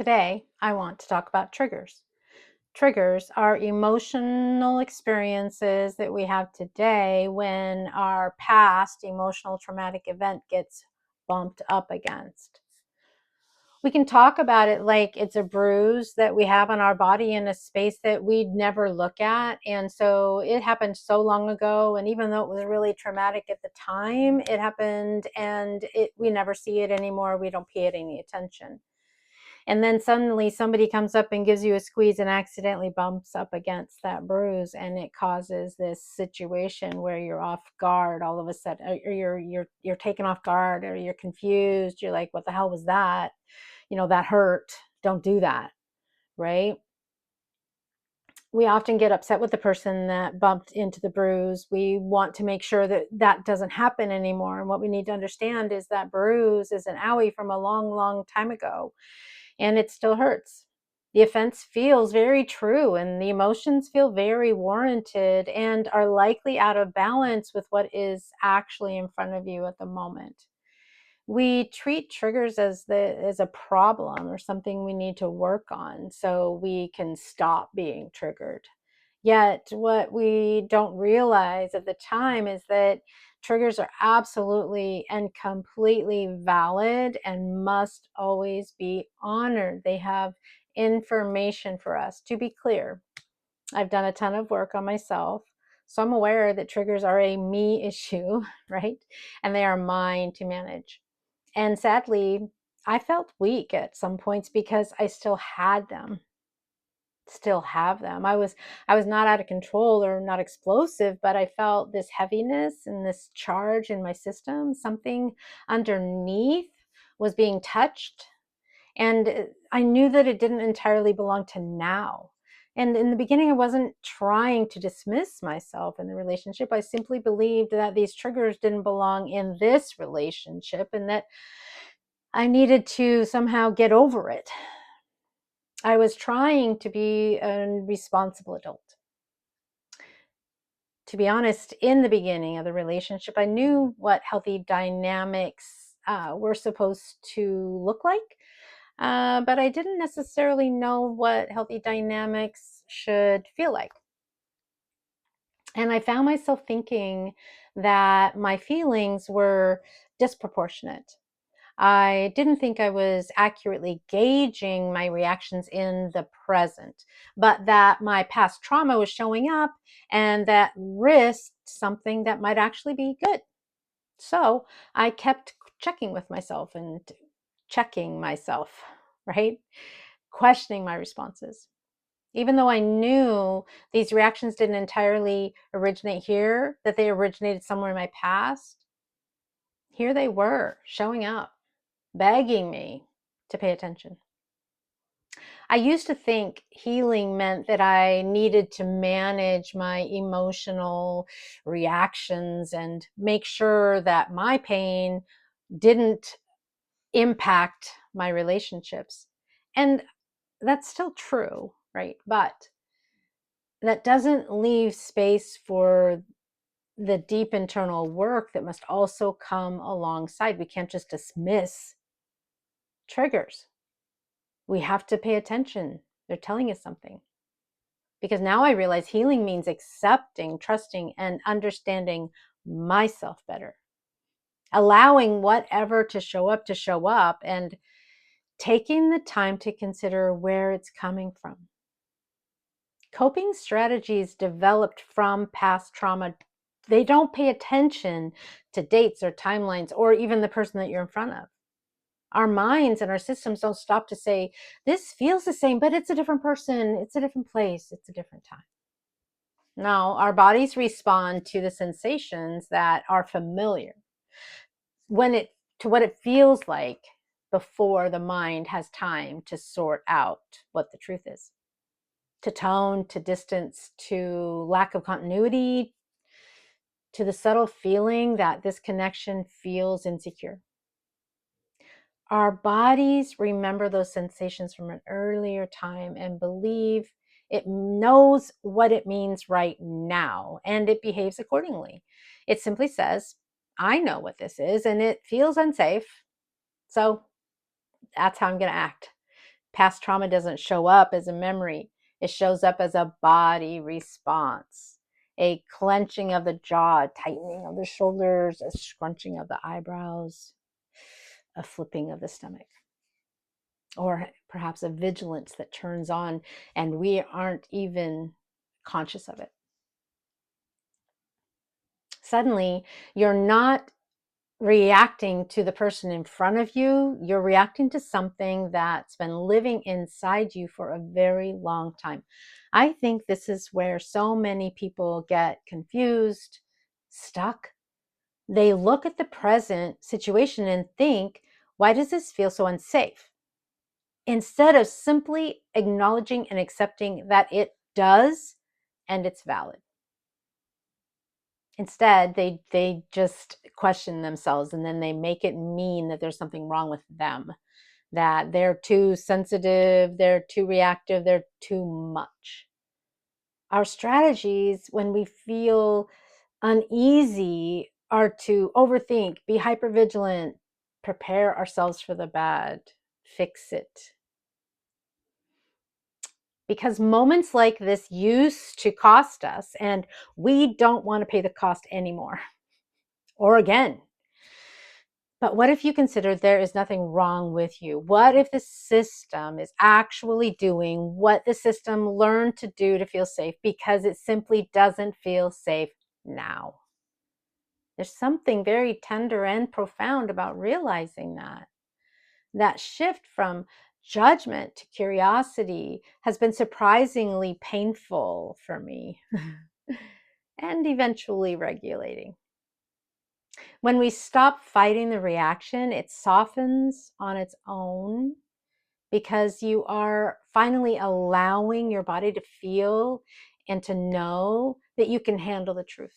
Today, I want to talk about triggers. Triggers are emotional experiences that we have today when our past emotional traumatic event gets bumped up against. We can talk about it like it's a bruise that we have on our body in a space that we'd never look at. And so it happened so long ago. And even though it was really traumatic at the time, it happened and we never see it anymore. We don't pay it any attention. And then suddenly somebody comes up and gives you a squeeze and accidentally bumps up against that bruise, and it causes this situation where you're off guard all of a sudden, or you're taken off guard, or you're confused. You're like, what the hell was that? That hurt. Don't do that, right? We often get upset with the person that bumped into the bruise. We want to make sure that that doesn't happen anymore. And what we need to understand is that bruise is an owie from a long, long time ago, and it still hurts. The offense feels very true, and the emotions feel very warranted and are likely out of balance with what is actually in front of you at the moment. We treat triggers as a problem or something we need to work on so we can stop being triggered. Yet what we don't realize at the time is that triggers are absolutely and completely valid and must always be honored. They have information for us. To be clear, I've done a ton of work on myself, so I'm aware that triggers are a me issue, right? And they are mine to manage. And sadly, I felt weak at some points because I still had them, still have them. I was not out of control or not explosive, but I felt this heaviness and this charge in my system. Something underneath was being touched, and I knew that it didn't entirely belong to now. And in the beginning, I wasn't trying to dismiss myself in the relationship. I simply believed that these triggers didn't belong in this relationship and that I needed to somehow get over it. I was trying to be a responsible adult. To be honest, in the beginning of the relationship, I knew what healthy dynamics were supposed to look like, but I didn't necessarily know what healthy dynamics should feel like. And I found myself thinking that my feelings were disproportionate. I didn't think I was accurately gauging my reactions in the present, but that my past trauma was showing up and that risked something that might actually be good. So I kept checking with myself and checking myself, right? Questioning my responses. Even though I knew these reactions didn't entirely originate here, that they originated somewhere in my past, here they were showing up, begging me to pay attention. I used to think healing meant that I needed to manage my emotional reactions and make sure that my pain didn't impact my relationships. And that's still true, right? But that doesn't leave space for the deep internal work that must also come alongside. We can't just dismiss triggers. We have to pay attention. They're telling us something. Because now I realize healing means accepting, trusting, and understanding myself better. Allowing whatever to show up, and taking the time to consider where it's coming from. Coping strategies developed from past trauma, they don't pay attention to dates or timelines or even the person that you're in front of. Our minds and our systems don't stop to say, this feels the same, but it's a different person, it's a different place, it's a different time. No, our bodies respond to the sensations that are familiar to what it feels like before the mind has time to sort out what the truth is. To tone, to distance, to lack of continuity, to the subtle feeling that this connection feels insecure. Our bodies remember those sensations from an earlier time and believe it knows what it means right now, and it behaves accordingly. It simply says, I know what this is, and it feels unsafe, so that's how I'm going to act. Past trauma doesn't show up as a memory. It shows up as a body response, a clenching of the jaw, tightening of the shoulders, a scrunching of the eyebrows, a flipping of the stomach, or perhaps a vigilance that turns on and we aren't even conscious of it. Suddenly, you're not reacting to the person in front of you, you're reacting to something that's been living inside you for a very long time. I think this is where so many people get confused, stuck. They look at the present situation and think, why does this feel so unsafe? Instead of simply acknowledging and accepting that it does and it's valid. Instead, they just question themselves and then they make it mean that there's something wrong with them, that they're too sensitive, they're too reactive, they're too much. Our strategies when we feel uneasy are to overthink, be hypervigilant, prepare ourselves for the bad, fix it. Because moments like this used to cost us, and we don't want to pay the cost anymore or again. But what if you consider there is nothing wrong with you? What if the system is actually doing what the system learned to do to feel safe because it simply doesn't feel safe now? There's something very tender and profound about realizing that. That shift from judgment to curiosity has been surprisingly painful for me and eventually regulating. When we stop fighting the reaction, it softens on its own because you are finally allowing your body to feel and to know that you can handle the truth.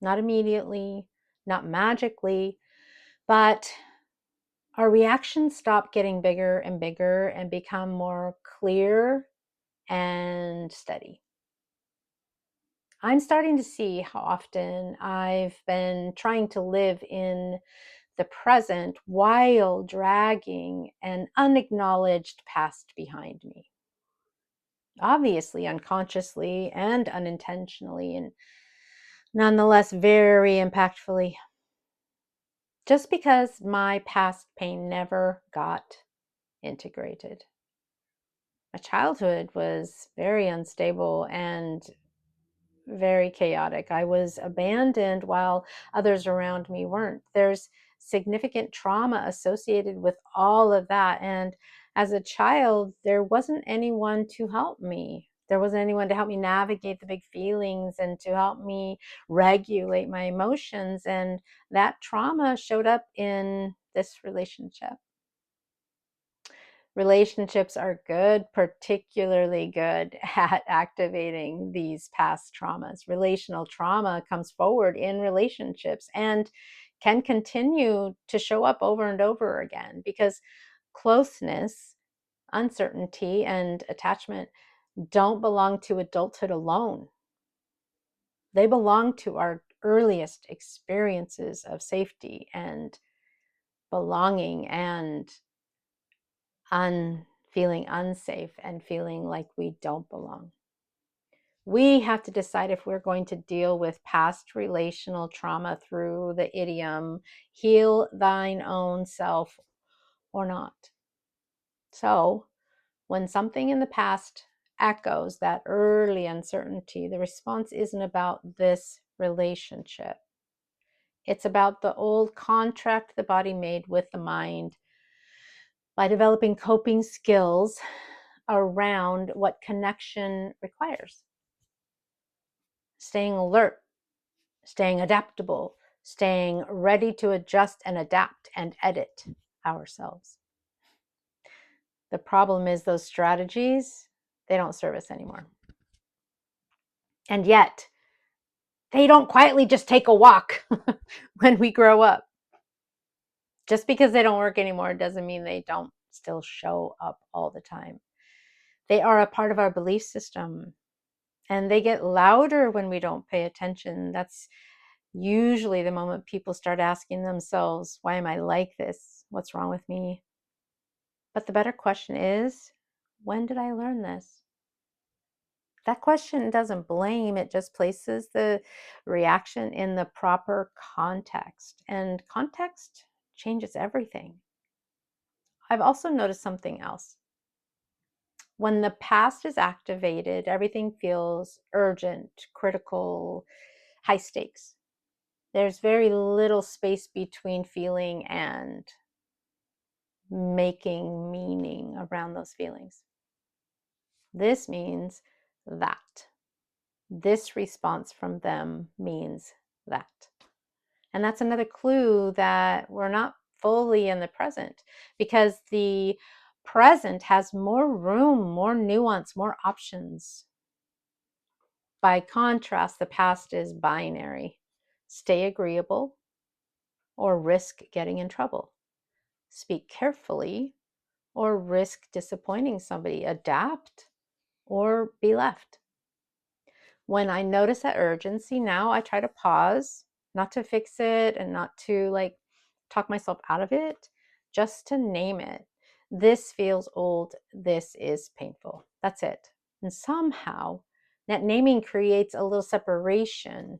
Not immediately, not magically, but our reactions stop getting bigger and bigger and become more clear and steady. I'm starting to see how often I've been trying to live in the present while dragging an unacknowledged past behind me. Obviously, unconsciously and unintentionally, and nonetheless very impactfully. Just because my past pain never got integrated. My childhood was very unstable and very chaotic. I was abandoned while others around me weren't. There's significant trauma associated with all of that. And as a child, there wasn't anyone to help me. There wasn't anyone to help me navigate the big feelings and to help me regulate my emotions. And that trauma showed up in this relationship. Relationships are good, particularly good at activating these past traumas. Relational trauma comes forward in relationships and can continue to show up over and over again because closeness, uncertainty, and attachment don't belong to adulthood alone. They belong to our earliest experiences of safety and belonging and feeling unsafe and feeling like we don't belong. We have to decide if we're going to deal with past relational trauma through the idiom, heal thine own self, or not. So, when something in the past echoes that early uncertainty, the response isn't about this relationship. It's about the old contract the body made with the mind by developing coping skills around what connection requires. Staying alert, staying adaptable, staying ready to adjust and adapt and edit ourselves. The problem is those strategies, they don't serve us anymore. And yet, they don't quietly just take a walk when we grow up. Just because they don't work anymore doesn't mean they don't still show up all the time. They are a part of our belief system. And they get louder when we don't pay attention. That's usually the moment people start asking themselves, why am I like this? What's wrong with me? But the better question is, when did I learn this? That question doesn't blame, it just places the reaction in the proper context. And context changes everything. I've also noticed something else. When the past is activated, everything feels urgent, critical, high stakes. There's very little space between feeling and making meaning around those feelings. This means that. This response from them means that. And that's another clue that we're not fully in the present, because the present has more room, more nuance, more options. By contrast, the past is binary. Stay agreeable or risk getting in trouble. Speak carefully or risk disappointing somebody. Adapt or be left. When I notice that urgency, now I try to pause, not to fix it and not to talk myself out of it, just to name it. This feels old. This is painful. That's it. And somehow that naming creates a little separation.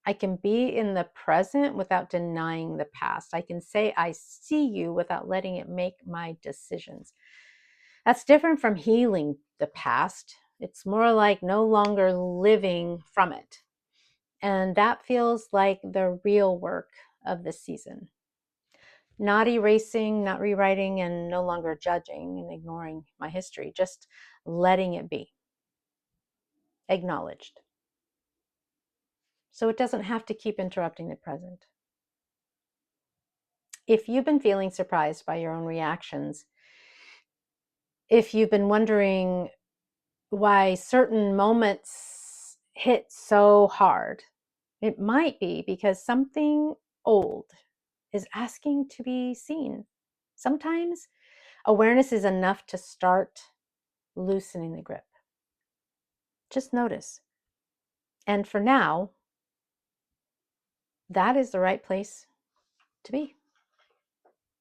I can be in the present without denying the past. I can say, I see you without letting it make my decisions. That's different from healing the past. It's more like no longer living from it. And that feels like the real work of this season. Not erasing, not rewriting, and no longer judging and ignoring my history, just letting it be acknowledged. So it doesn't have to keep interrupting the present. If you've been feeling surprised by your own reactions, if you've been wondering why certain moments hit so hard, it might be because something old is asking to be seen. Sometimes awareness is enough to start loosening the grip. Just notice. And for now, that is the right place to be.